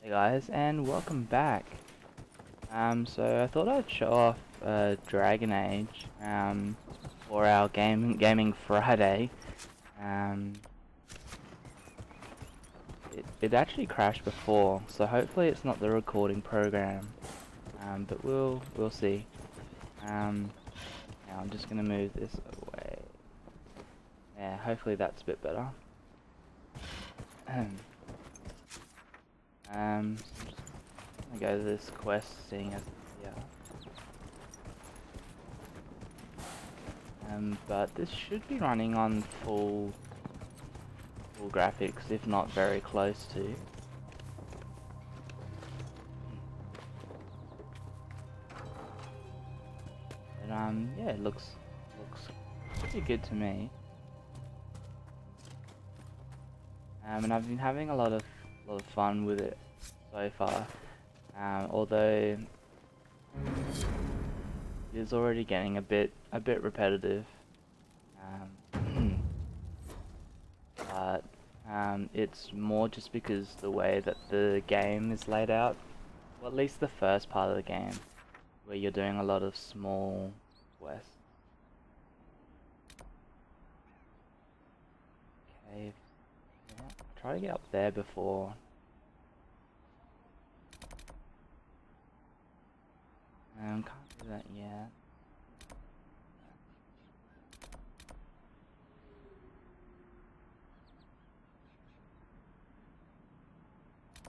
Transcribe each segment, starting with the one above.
Hey guys, and welcome back. So I thought I'd show off Dragon Age for our gaming Friday. Um, it actually crashed before, so hopefully it's not the recording program. But we'll see. Now I'm just gonna move this away. Yeah, hopefully that's a bit better. So I'm just gonna go to this quest, seeing as yeah. But this should be running on full graphics, if not very close to. But yeah, it looks pretty good to me. And I've been having a lot of fun with it so far. Although it is already getting a bit repetitive. But it's more just because the way that the game is laid out, well, at least the first part of the game, where you're doing a lot of small quests. Cave. Yeah, try to get up there before. Can't do that yet.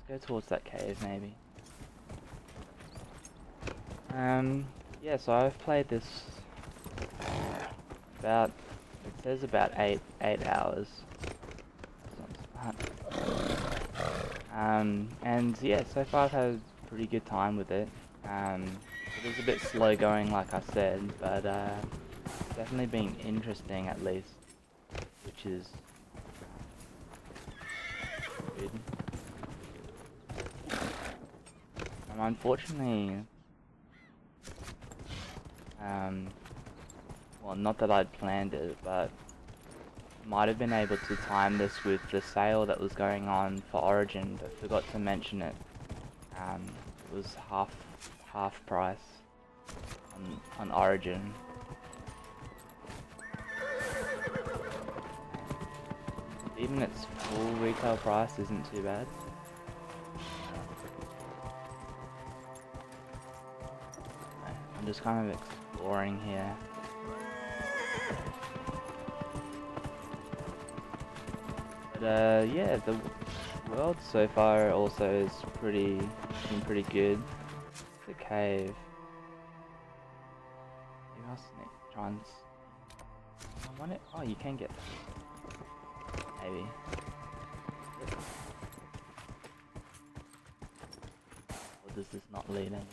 Let's go towards that cave, maybe. Yeah, so I've played this about, it says about 8 hours. That's not smart. And yeah, so far I've had a pretty good time with it. It is a bit slow going, like I said, but definitely been interesting at least, which is good. Unfortunately, well, not that I'd planned it, but might have been able to time this with the sale that was going on for Origin, but forgot to mention it. It was half price on Origin. Even its full retail price isn't too bad. I'm just kind of exploring here. But yeah, the world so far also is been pretty good. The cave. Maybe I'll try and. I want it. Oh, you can get that. Maybe. Or does this not lead anywhere?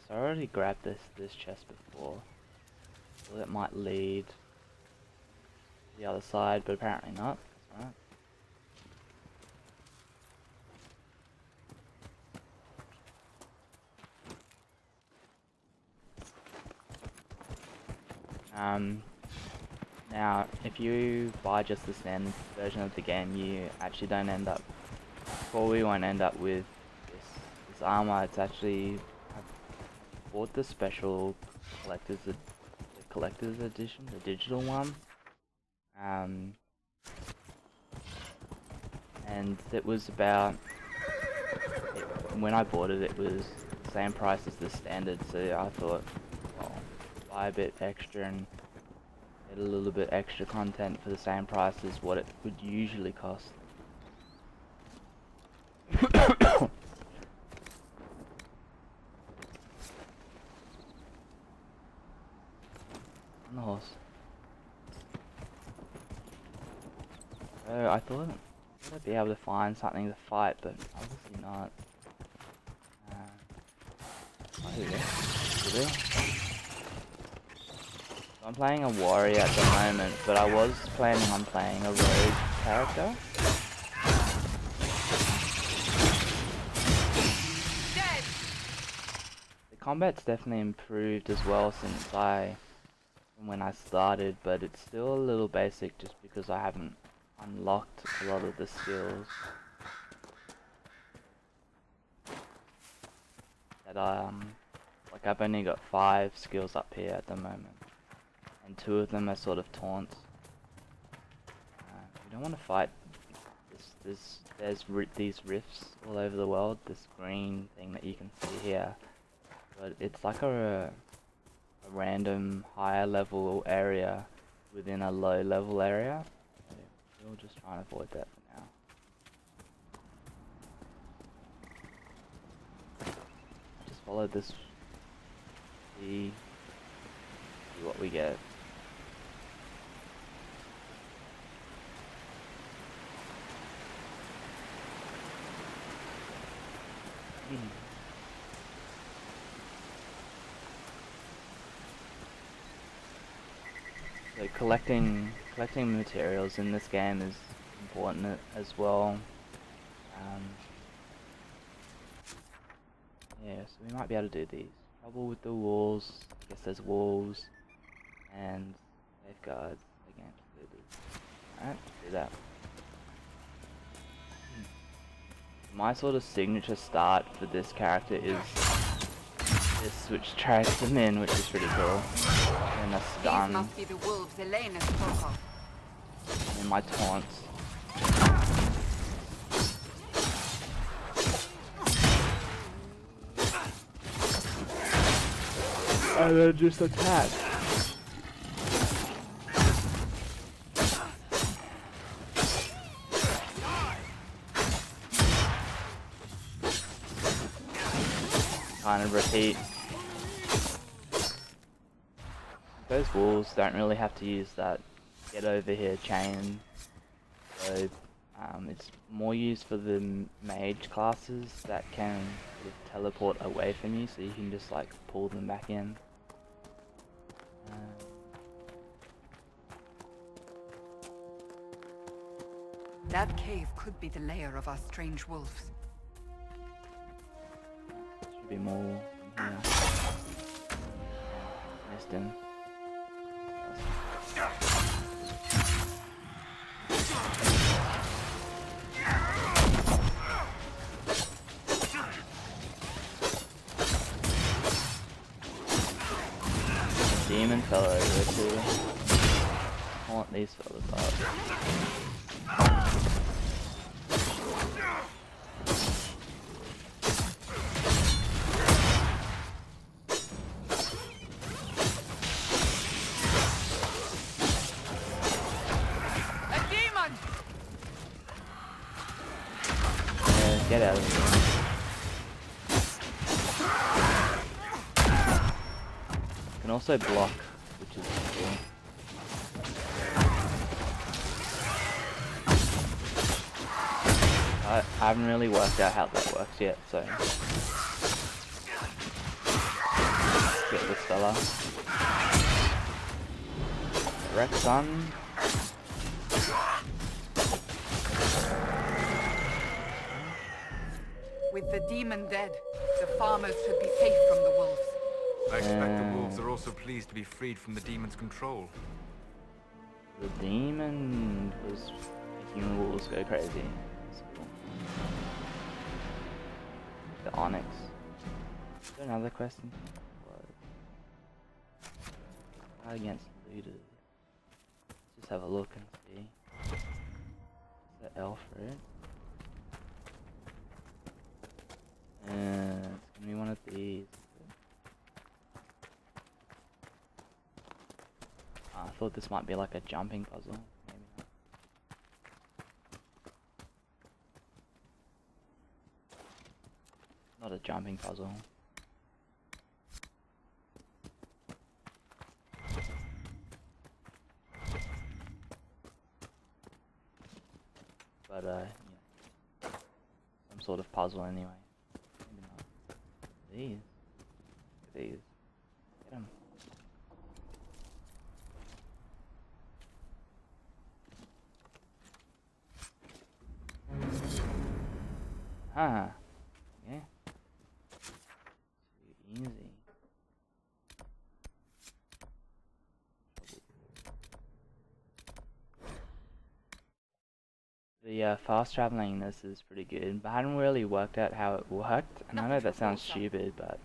So I already grabbed this chest before, so that might lead to the other side, but apparently not. That's right. Now, if you buy just the standard version of the game, you actually don't end up, well, we won't end up with this armor. It's actually, I bought the special collector's edition, the digital one. And it was about, when I bought it, it was the same price as the standard, so I thought, well, buy a bit extra and get a little bit extra content for the same price as what it would usually cost. On the horse. So I thought I'd be able to find something to fight, but obviously not. Oh, here we go. So I'm playing a warrior at the moment, but I was planning on playing a rogue character. Dead. The combat's definitely improved as well since from when I started, but it's still a little basic just because I haven't unlocked a lot of the skills that like I've only got 5 skills up here at the moment, and 2 of them are sort of taunts. You don't want to fight there's these rifts all over the world, this green thing that you can see here, but it's like a random higher level area within a low level area. So we'll just try and avoid that for now. Just follow this, see what we get. So collecting materials in this game is important as well. Yeah, so we might be able to do these. Trouble with the walls. I guess there's walls and safeguards. Again, do this. Alright, do that. My sort of signature start for this character is this, which drags them in, which is pretty cool. And a stun. These must be the wolves Elena spoke of. And my taunts. And then just attack. Kind of repeat. Those wolves don't really have to use that get over here chain, so it's more used for the mage classes that can sort of teleport away from you, so you can just like pull them back in. That cave could be the lair of our strange wolves. Should be more in here. Missed him. Demon fell over too. I want these fellas up. Get out of here. You can also block, which is cool. I haven't really worked out how that works yet, so get this fella. Wreck son. With the demon dead, the farmers should be safe from the wolves. I expect the wolves are also pleased to be freed from the demon's control. The demon was making wolves go crazy. That's cool. The onyx. Is there another question? Fight against looters. Let's just have a look and see. Is that elf for it? It's gonna be one of these. I thought this might be like a jumping puzzle. Maybe not. Not a jumping puzzle. But yeah, some sort of puzzle anyway. Maybe not. These. Look at these. Get them. Ah, yeah. Too easy. The fast traveling in this is pretty good, but I hadn't really worked out how it worked, and I know that sounds stupid, but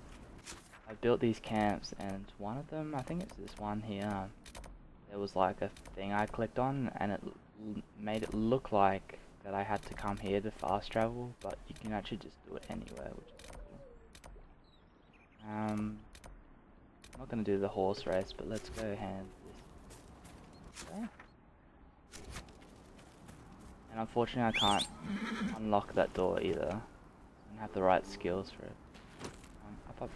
I built these camps, and one of them, I think it's this one here, there was like a thing I clicked on, and it made it look like that I had to come here to fast travel, but you can actually just do it anywhere, which is cool. I'm not gonna do the horse race, but let's go ahead. Okay. And unfortunately I can't unlock that door either. I don't have the right skills for it. Up.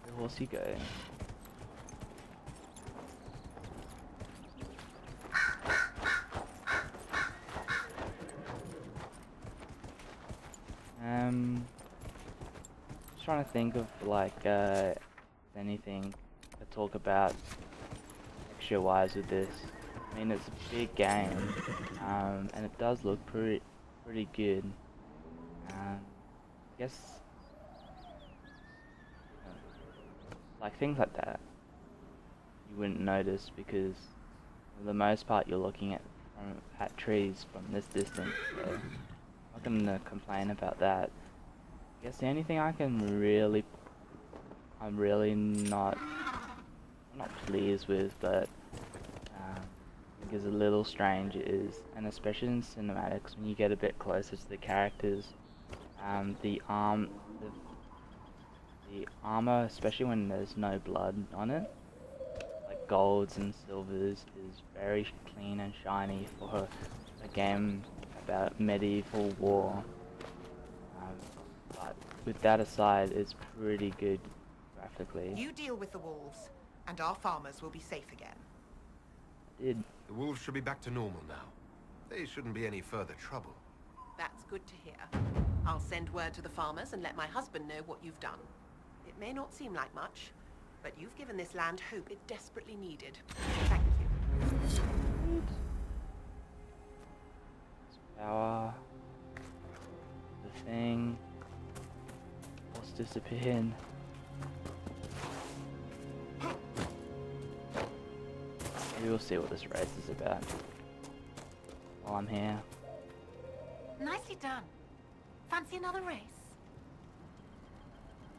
Where horsey go? Just trying to think of like anything to talk about extra wise with this. I mean, it's a big game, and it does look pretty good. I guess like things like that you wouldn't notice because for the most part you're looking at trees from this distance. So I'm not gonna complain about that. I guess the only thing I'm really not pleased with, but I think is a little strange is, and especially in cinematics, when you get a bit closer to the characters, the armor, especially when there's no blood on it, like golds and silvers, is very clean and shiny for a game about medieval war. But with that aside, it's pretty good graphically. You deal with the wolves, and our farmers will be safe again. The wolves should be back to normal now. They shouldn't be any further trouble. That's good to hear. I'll send word to the farmers and let my husband know what you've done. It may not seem like much, but you've given this land hope it desperately needed. Thank you. Power. The thing. Horse disappeared. Maybe we'll see what this race is about while I'm here. Nicely done. Fancy another race?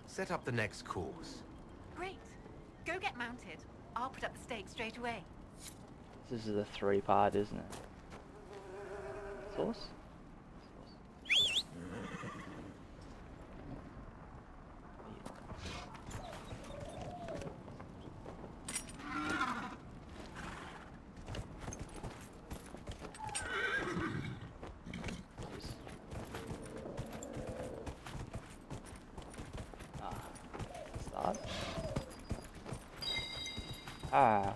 Set up the next course. Great. Go get mounted. I'll put up the stakes straight away. This is a 3-part, isn't it? Sauce? Start. Ah.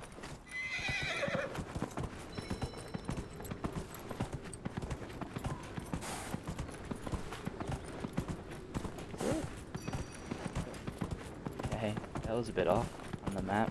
Okay, that was a bit off on the map.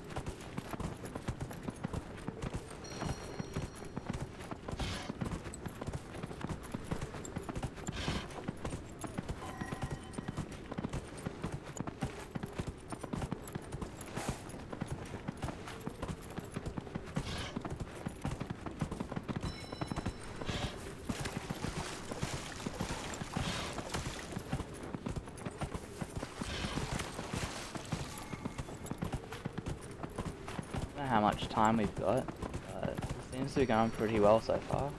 I don't know how much time we've got, but it seems to be going pretty well so far.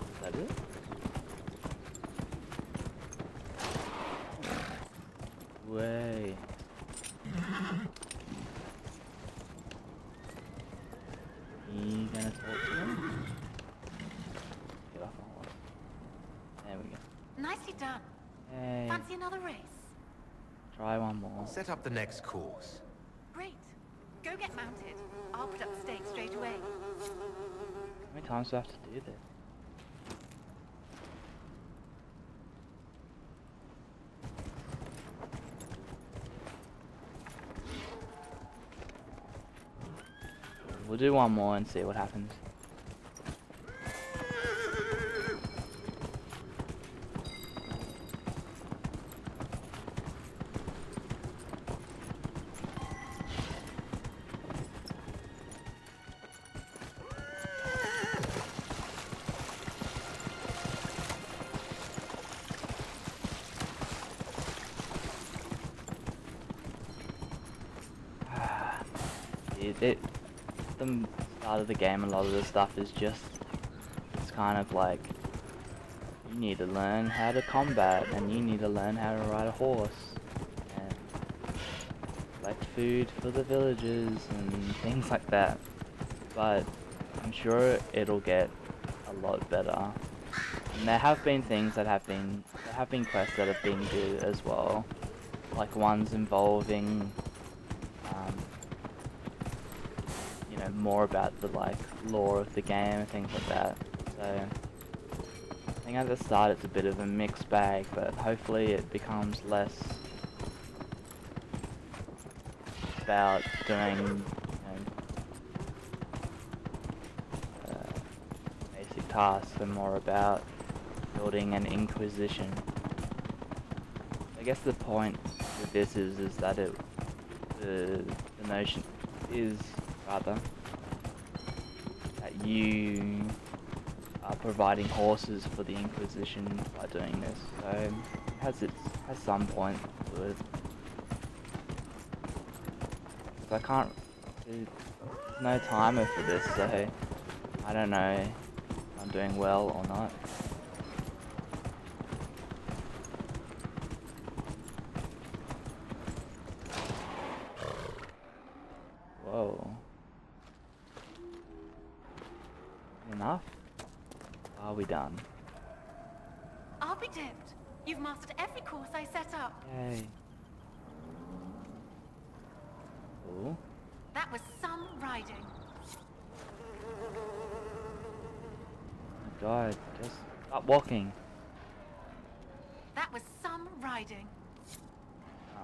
Is that it? Way. You gonna talk to him? Get off my horse. There we go. Nicely done. Hey, Fancy another race? try one more. Set up the next course. Great. Go get mounted. I'll put up the stakes straight away. How many times do I have to do this? we'll do one more and see what happens. The start of the game, a lot of the stuff is just, it's kind of like, you need to learn how to combat, and you need to learn how to ride a horse, and collect food for the villagers, and things like that. But I'm sure it'll get a lot better. And there have been things that have been, quests that have been good as well, like ones involving more about the lore of the game and things like that. So I think at the start it's a bit of a mixed bag, but hopefully it becomes less about doing basic tasks and more about building an Inquisition. I guess the point with this is that the notion is rather that you are providing horses for the Inquisition by doing this, so it has some point to it. So there's no timer for this, so I don't know if I'm doing well or not. Whoa. Enough? Are we done? I'll be dipped. You've mastered every course I set up. Yay. Cool. That was some riding. Oh my god, just stop walking. That was some riding. Oh,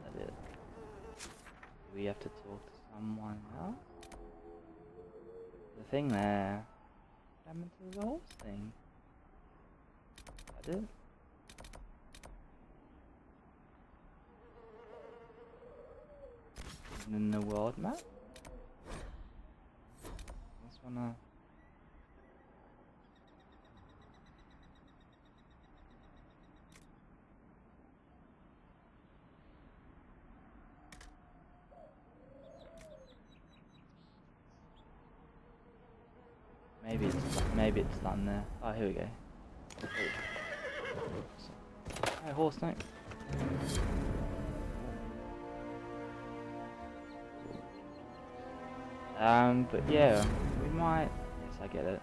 that's it. Do we have to talk to someone else? The thing there. What happened to the horse thing? Is that it? And then the world map? Just wanna... Maybe it's done there. Oh, here we go. Hey, horse, don't. But yeah, we might. Yes, I get it.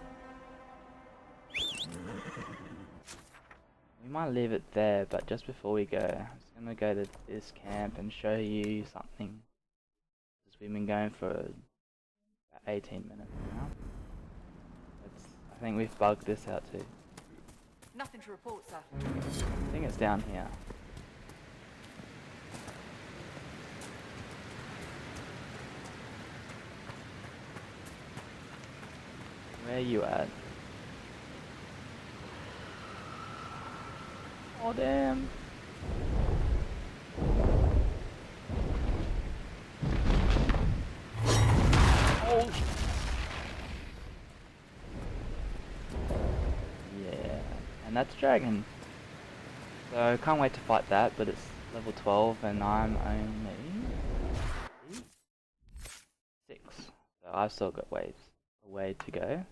We might leave it there, but just before we go, I'm just gonna go to this camp and show you something. Because we've been going for about 18 minutes now. I think we've bugged this out too. Nothing to report, sir. I think it's down here. Where are you at? Oh damn! Oh! Yeah, and that's Dragon. So can't wait to fight that, but it's level 12 and I'm only 6. So I've still got a way to go.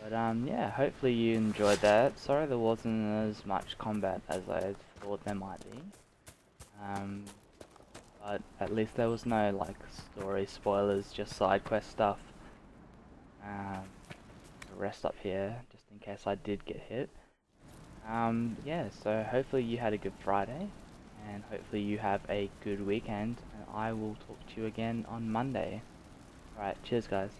But yeah, hopefully you enjoyed that. Sorry there wasn't as much combat as I thought there might be. But at least there was no like story spoilers, just side quest stuff. Rest up here just in case I did get hit. Yeah, so hopefully you had a good Friday and hopefully you have a good weekend, and I will talk to you again on Monday. Alright, cheers guys.